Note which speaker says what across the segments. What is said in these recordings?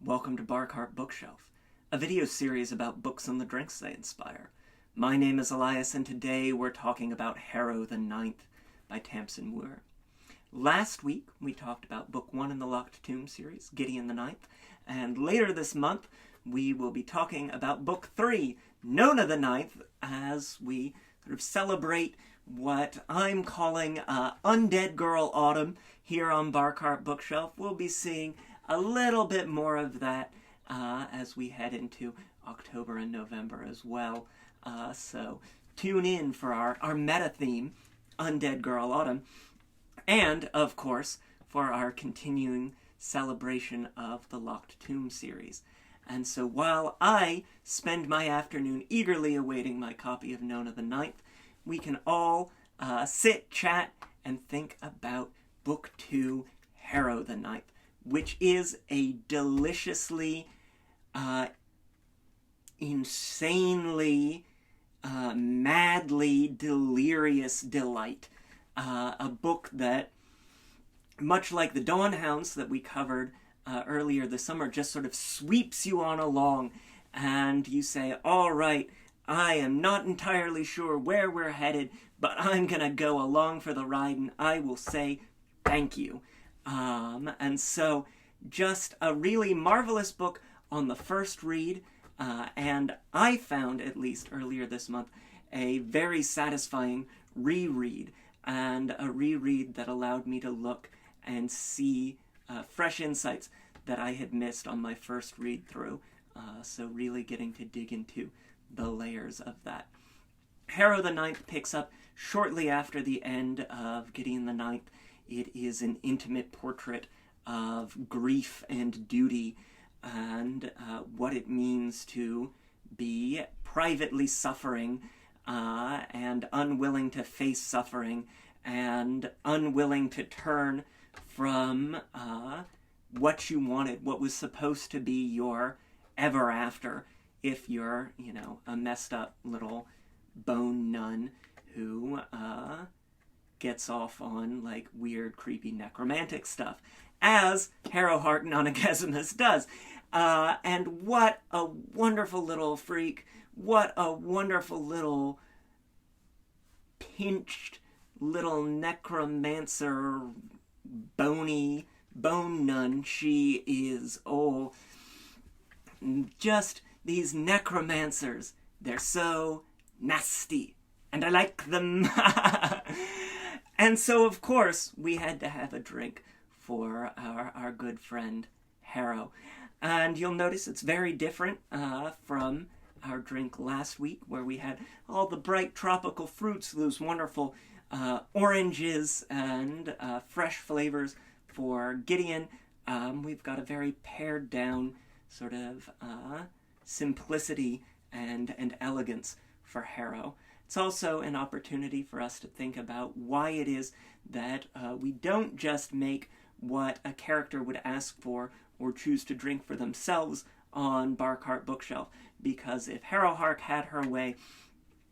Speaker 1: Welcome to Barcart Bookshelf, a video series about books and the drinks they inspire. My name is Elias, and today we're talking about Harrow the Ninth by Tamsyn Muir. Last week, we talked about Book 1 in the Locked Tomb series, Gideon the Ninth, and later this month, we will be talking about Book 3, Nona the Ninth, as we sort of celebrate what I'm calling Undead Girl Autumn here on Barcart Bookshelf. We'll be seeing a little bit more of that as we head into October and November as well. So tune in for our meta theme, Undead Girl Autumn, and, of course, for our continuing celebration of the Locked Tomb series. And so while I spend my afternoon eagerly awaiting my copy of Nona the Ninth, we can all sit, chat, and think about Book 2, Harrow the Ninth, which is a deliciously, insanely, madly delirious delight. A book that, much like the Dawn Hounds that we covered earlier this summer, just sort of sweeps you on along, and you say, all right, I am not entirely sure where we're headed, but I'm going to go along for the ride, and I will say thank you. And so, just a really marvelous book on the first read, and I found, at least earlier this month, a very satisfying reread, and a reread that allowed me to look and see fresh insights that I had missed on my first read-through, so really getting to dig into the layers of that. Harrow the Ninth picks up shortly after the end of Gideon the Ninth. It is an intimate portrait of grief and duty and what it means to be privately suffering and unwilling to face suffering and unwilling to turn from what you wanted, what was supposed to be your ever after, if you're, a messed up little bone nun who gets off on, weird, creepy necromantic stuff, as Harrowheart Nonagesimus does. And what a wonderful little freak, what a wonderful little pinched little necromancer, bony bone nun she is. Oh, just these necromancers, they're so nasty, and I like them. And so, of course, we had to have a drink for our good friend Harrow. And you'll notice it's very different from our drink last week, where we had all the bright tropical fruits, those wonderful oranges and fresh flavors for Gideon. We've got a very pared down sort of simplicity and elegance for Harrow. It's also an opportunity for us to think about why it is that we don't just make what a character would ask for or choose to drink for themselves on Barcart Bookshelf, because if Harrowheart had her way,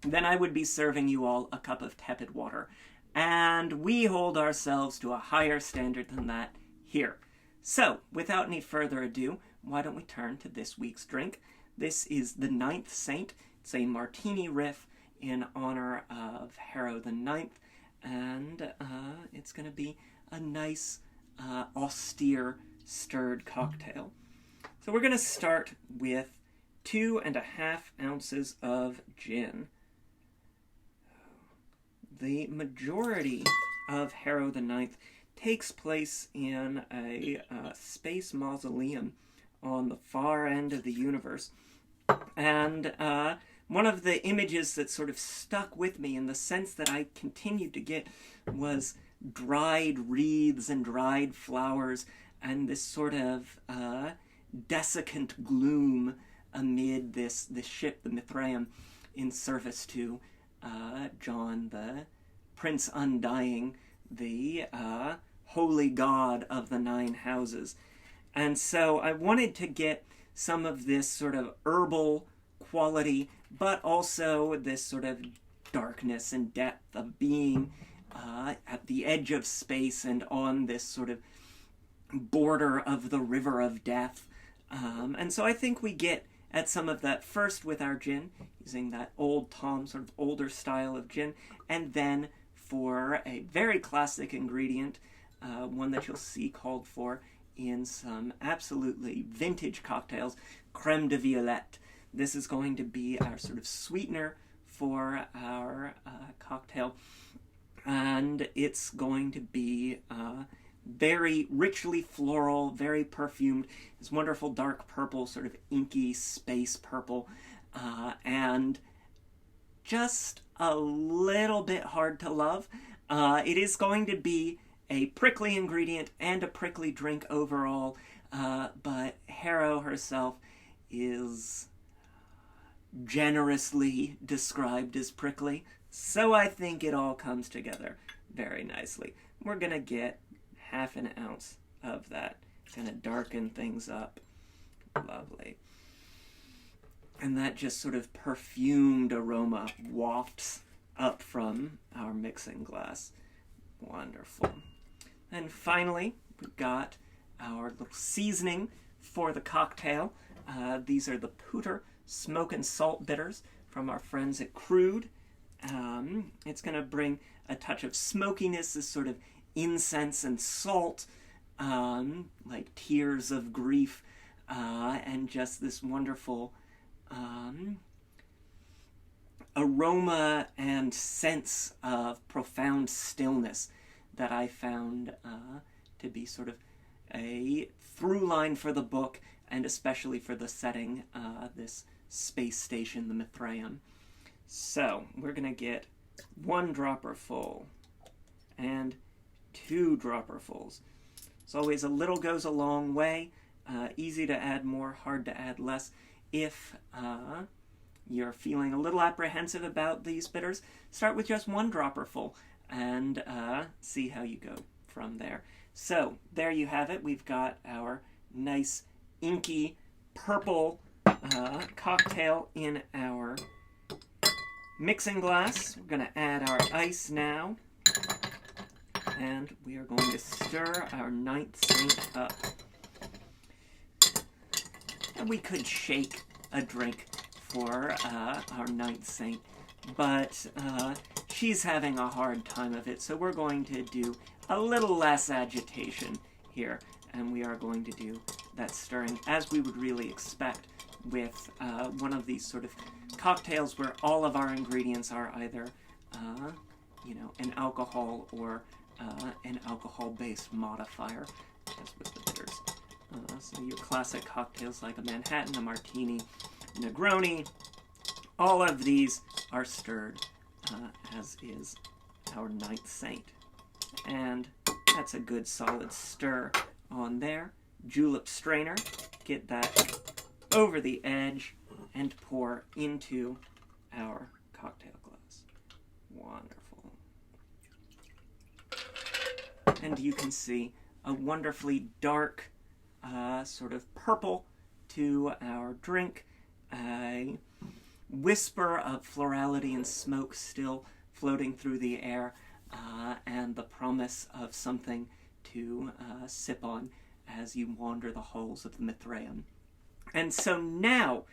Speaker 1: then I would be serving you all a cup of tepid water. And we hold ourselves to a higher standard than that here. So, without any further ado, why don't we turn to this week's drink? This is the Ninth Saint. It's a martini riff in honor of Harrow the Ninth, and it's going to be a nice, austere, stirred cocktail. So we're going to start with 2.5 ounces of gin. The majority of Harrow the Ninth takes place in a space mausoleum on the far end of the universe, and one of the images that sort of stuck with me in the sense that I continued to get was dried wreaths and dried flowers and this sort of desiccant gloom amid this ship, the Mithraeum, in service to John, the Prince Undying, the holy god of the 9 houses. And so I wanted to get some of this sort of herbal quality, but also this sort of darkness and depth of being at the edge of space and on this sort of border of the river of death, And so I think we get at some of that first with our gin, using that old Tom, sort of older style of gin, and then for a very classic ingredient, one that you'll see called for in some absolutely vintage cocktails, Creme De Violette. This is going to be our sort of sweetener for our cocktail, and it's going to be very richly floral, very perfumed. This wonderful dark purple, sort of inky space purple, and just a little bit hard to love. It is going to be a prickly ingredient and a prickly drink overall, but Harrow herself is generously described as prickly, so I think it all comes together very nicely. We're gonna get half an ounce of that, gonna darken things up. Lovely. And that just sort of perfumed aroma wafts up from our mixing glass. Wonderful. And finally, we've got our little seasoning for the cocktail. These are the Pooter Smoke and Salt bitters from our friends at Crude. It's going to bring a touch of smokiness, this sort of incense and salt, like tears of grief, and just this wonderful aroma and sense of profound stillness that I found to be sort of a through line for the book, and especially for the setting, this space station, the Mithraeum. So we're going to get 1 dropper full and 2 dropperfuls. As always, a little goes a long way. Easy to add more, hard to add less. If you're feeling a little apprehensive about these bitters, start with just 1 dropperful and see how you go from there. So there you have it. We've got our nice inky purple cocktail in our mixing glass. We're going to add our ice now, and we are going to stir our 9th saint up. And we could shake a drink for our 9th saint, but she's having a hard time of it, so we're going to do a little less agitation here, and we are going to do that stirring as we would really expect with one of these sort of cocktails where all of our ingredients are either, an alcohol or an alcohol-based modifier, as with the bitters. So your classic cocktails like a Manhattan, a Martini, Negroni, all of these are stirred, as is our 9th saint. And that's a good solid stir on there. Julep strainer, get that over the edge and pour into our cocktail glass. Wonderful. And you can see a wonderfully dark sort of purple to our drink, a whisper of florality and smoke still floating through the air, and the promise of something to sip on as you wander the halls of the Mithraeum. And so now,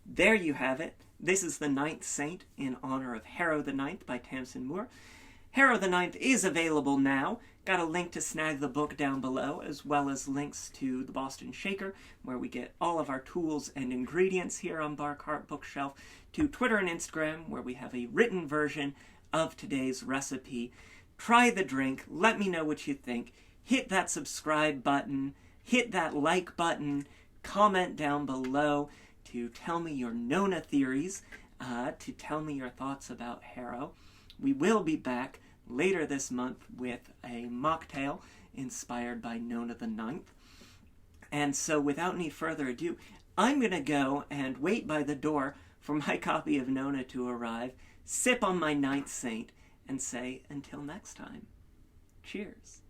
Speaker 1: there you have it. This is the 9th saint in honor of Harrow the Ninth by Tamsyn Muir. Harrow the Ninth is available now. Got a link to snag the book down below, as well as links to the Boston Shaker, where we get all of our tools and ingredients here on Bar Cart Bookshelf, to Twitter and Instagram, where we have a written version of today's recipe. Try the drink. Let me know what you think. Hit that subscribe button. Hit that like button. Comment down below to tell me your Nona theories, to tell me your thoughts about Harrow. We will be back later this month with a mocktail inspired by Nona the Ninth. And so without any further ado, I'm going to go and wait by the door for my copy of Nona to arrive, sip on my 9th saint, and say until next time, cheers.